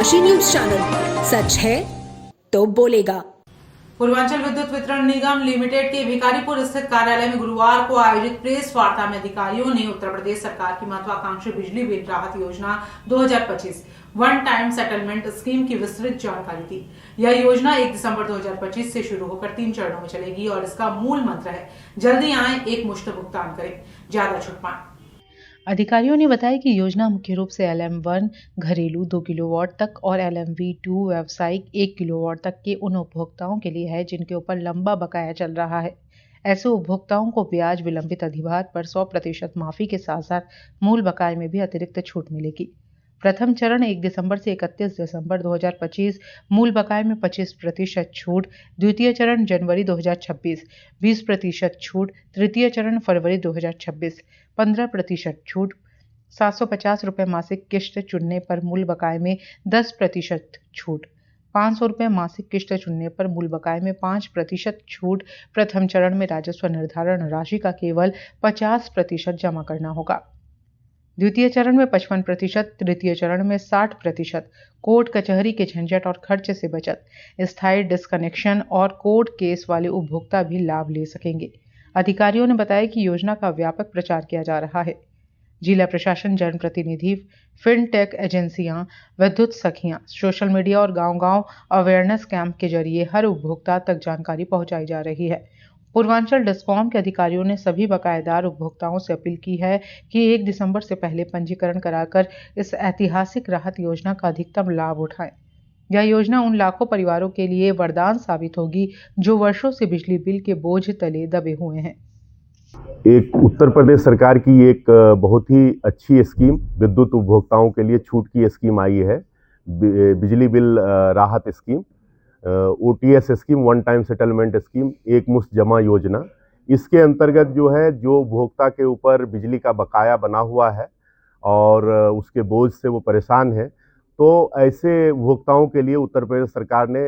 Kashi news channel, सच है तो बोलेगा। पूर्वांचल विद्युत वितरण निगम लिमिटेड के भिखारीपुर स्थित कार्यालय में गुरुवार को आयोजित प्रेस वार्ता में अधिकारियों ने उत्तर प्रदेश सरकार की महत्वाकांक्षी बिजली बिल राहत योजना 2025 वन टाइम सेटलमेंट स्कीम की विस्तृत जानकारी दी। यह योजना 1 दिसंबर 2025 से शुरू होकर 3 चरणों में चलेगी और इसका मूल मंत्र है जल्दी आए, एक मुश्त भुगतान करें, ज्यादा छूट पाएं। अधिकारियों ने बताया कि योजना मुख्य रूप से LM1 घरेलू 2 किलोवाट तक और LMV2 व्यावसायिक 1 किलोवाट तक के उन उपभोक्ताओं के लिए है जिनके ऊपर लंबा बकाया चल रहा है। ऐसे उपभोक्ताओं को ब्याज विलंबित अधिभार पर 100% माफी के साथ साथ मूल बकाये में भी अतिरिक्त छूट मिलेगी। प्रथम चरण 1 दिसंबर से 31 दिसंबर 2025 मूल बकाये में 25% छूट, द्वितीय चरण जनवरी 2026 20% छूट, तृतीय चरण फरवरी 2026 15% छूट, 750 रुपये मासिक किश्त चुनने पर मूल बकाये में 10% छूट, 500 रुपये मासिक किश्त चुनने पर मूल बकाये में 5% छूट। प्रथम चरण में राजस्व निर्धारण राशि का केवल 50% जमा करना होगा। द्वितीय चरण में 55%, तृतीय चरण में 60%, कोर्ट कचहरी के झंझट और खर्च से बचत, स्थायी डिस्कनेक्शन और कोर्ट केस वाले उपभोक्ता भी लाभ ले सकेंगे। अधिकारियों ने बताया कि योजना का व्यापक प्रचार किया जा रहा है। जिला प्रशासन, जनप्रतिनिधि, फिनटेक एजेंसियां, विद्युत सखियां, सोशल मीडिया और गांव-गांव अवेयरनेस कैंप के जरिए हर उपभोक्ता तक जानकारी पहुंचाई जा रही है। पूर्वांचल डिस्कॉम के अधिकारियों ने सभी बकायेदार उपभोक्ताओं से अपील की है कि 1 दिसंबर से पहले पंजीकरण कराकर इस ऐतिहासिक राहत योजना का अधिकतम लाभ उठाएं। यह योजना उन लाखों परिवारों के लिए वरदान साबित होगी जो वर्षों से बिजली बिल के बोझ तले दबे हुए हैं। एक उत्तर प्रदेश सरकार की एक बहुत ही अच्छी स्कीम, विद्युत उपभोक्ताओं के लिए छूट की स्कीम आई है, बिजली बिल राहत scheme, OTS scheme, one time settlement scheme, एक मुश्त जमा योजना। इसके अंतर्गत जो है, जो उपभोक्ता के ऊपर बिजली का बकाया बना हुआ है और उसके बोझ से वो परेशान है, तो ऐसे उपभोक्ताओं के लिए उत्तर प्रदेश सरकार ने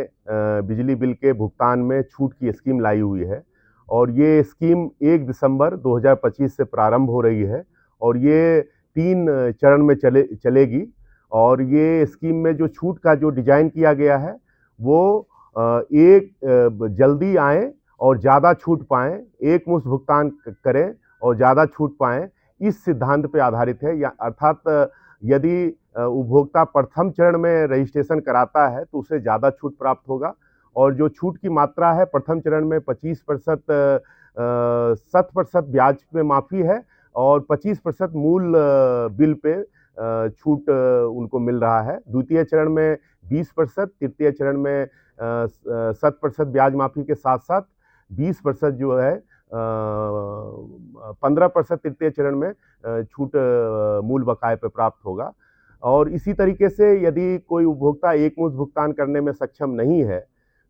बिजली बिल के भुगतान में छूट की स्कीम लाई हुई है और ये स्कीम 1 दिसंबर 2025 से प्रारंभ हो रही है और ये 3 चरण में चलेगी। और ये स्कीम में जो छूट का जो डिज़ाइन किया गया है वो जल्दी आएँ और ज़्यादा छूट पाएँ, एक मुश्त भुगतान करें और ज़्यादा छूट पाएँ, इस सिद्धांत पे आधारित है। या अर्थात यदि उपभोक्ता प्रथम चरण में रजिस्ट्रेशन कराता है तो उसे ज़्यादा छूट प्राप्त होगा और जो छूट की मात्रा है प्रथम चरण में 25% 7% ब्याज पे माफ़ी है और 25% मूल बिल पे छूट उनको मिल रहा है। द्वितीय चरण में 20%, तृतीय चरण में 7% ब्याज माफ़ी के साथ साथ 20% जो है 15% तृतीय चरण में छूट मूल बकाये पे प्राप्त होगा। और इसी तरीके से यदि कोई उपभोक्ता एक मुश्त भुगतान करने में सक्षम नहीं है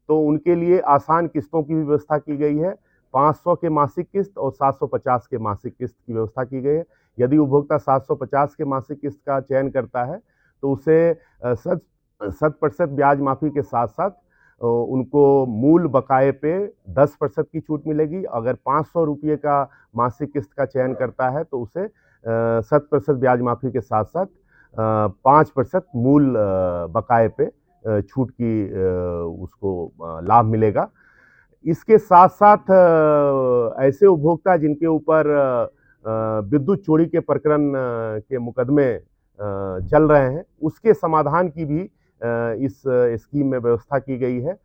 तो उनके लिए आसान किस्तों की भी व्यवस्था की गई है। 500 के मासिक किस्त और 750 के मासिक किस्त की व्यवस्था की गई है। यदि उपभोक्ता 750 के मासिक किस्त का चयन करता है तो उसे 7% ब्याज माफ़ी के साथ साथ उनको मूल बकाये पे 10% की छूट मिलेगी। अगर 500 रुपये का मासिक किस्त का चयन करता है तो उसे 7% ब्याज माफ़ी के साथ साथ 5% मूल बकाये पे छूट की उसको लाभ मिलेगा। इसके साथ साथ ऐसे उपभोक्ता जिनके ऊपर विद्युत चोरी के प्रकरण के मुकदमे चल रहे हैं, उसके समाधान की भी इस स्कीम में व्यवस्था की गई है।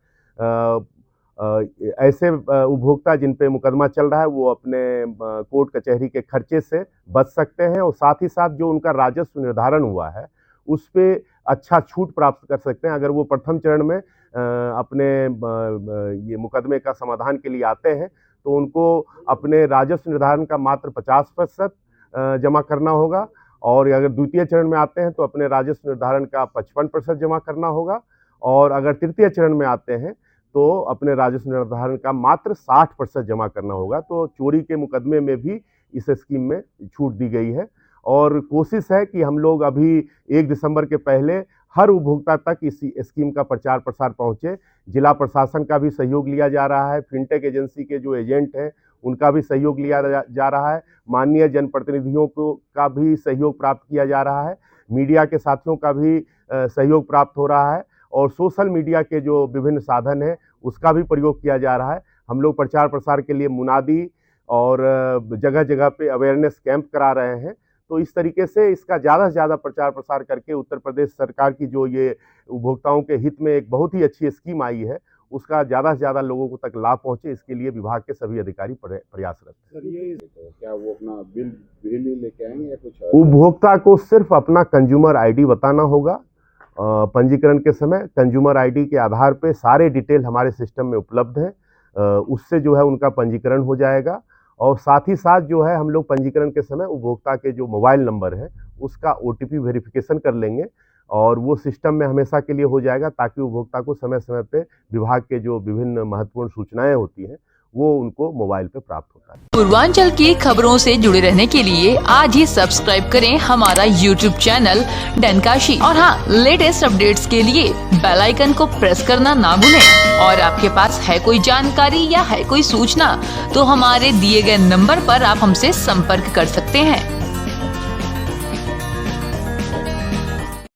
ऐसे उपभोक्ता जिन पे मुकदमा चल रहा है वो अपने कोर्ट कचहरी के खर्चे से बच सकते हैं और साथ ही साथ जो उनका राजस्व निर्धारण हुआ है उस पे अच्छा छूट प्राप्त कर सकते हैं। अगर वो प्रथम चरण में अपने ये मुकदमे का समाधान के लिए आते हैं तो उनको अपने राजस्व निर्धारण का मात्र 50% जमा करना होगा और अगर द्वितीय चरण में आते हैं तो अपने राजस्व निर्धारण का 55% जमा करना होगा और अगर तृतीय चरण में आते हैं तो अपने राजस्व निर्धारण का मात्र 60% जमा करना होगा। तो चोरी के मुकदमे में भी इस स्कीम में छूट दी गई है और कोशिश है कि हम लोग अभी 1 दिसंबर के पहले हर उपभोक्ता तक इस स्कीम का प्रचार प्रसार पहुंचे। जिला प्रशासन का भी सहयोग लिया जा रहा है, फिनटेक एजेंसी के जो एजेंट हैं उनका भी सहयोग लिया जा रहा है, माननीय जनप्रतिनिधियों का भी सहयोग प्राप्त किया जा रहा है, मीडिया के साथियों का भी सहयोग प्राप्त हो रहा है और सोशल मीडिया के जो विभिन्न साधन हैं उसका भी प्रयोग किया जा रहा है। हम लोग प्रचार प्रसार के लिए मुनादी और जगह जगह पे अवेयरनेस कैंप करा रहे हैं। तो इस तरीके से इसका ज़्यादा से ज़्यादा प्रचार प्रसार करके उत्तर प्रदेश सरकार की जो ये उपभोक्ताओं के हित में एक बहुत ही अच्छी स्कीम आई है उसका ज़्यादा से ज़्यादा लोगों को तक लाभ पहुंचे, इसके लिए विभाग के सभी अधिकारी प्रयासरत हैं। सर ये क्या वो अपना बिल ही लेके आएंगे या कुछ? उपभोक्ता को सिर्फ अपना कंज्यूमर आईडी बताना होगा। पंजीकरण के समय कंज्यूमर आईडी के आधार पे सारे डिटेल हमारे सिस्टम में उपलब्ध हैं, उससे जो है उनका पंजीकरण हो जाएगा। और साथ ही साथ जो है हम लोग पंजीकरण के समय उपभोक्ता के जो मोबाइल नंबर है उसका OTP वेरिफिकेशन कर लेंगे और वो सिस्टम में हमेशा के लिए हो जाएगा ताकि उपभोक्ता को समय समय पे विभाग के जो विभिन्न महत्वपूर्ण सूचनाएं होती हैं वो उनको मोबाइल पे प्राप्त होता है। पूर्वांचल की खबरों से जुड़े रहने के लिए आज ही सब्सक्राइब करें हमारा YouTube चैनल डनकाशी और हाँ, लेटेस्ट अपडेट्स के लिए बेल आइकन को प्रेस करना ना भूलें। और आपके पास है कोई जानकारी या है कोई सूचना तो हमारे दिए गए नंबर पर आप हमसे संपर्क कर सकते हैं।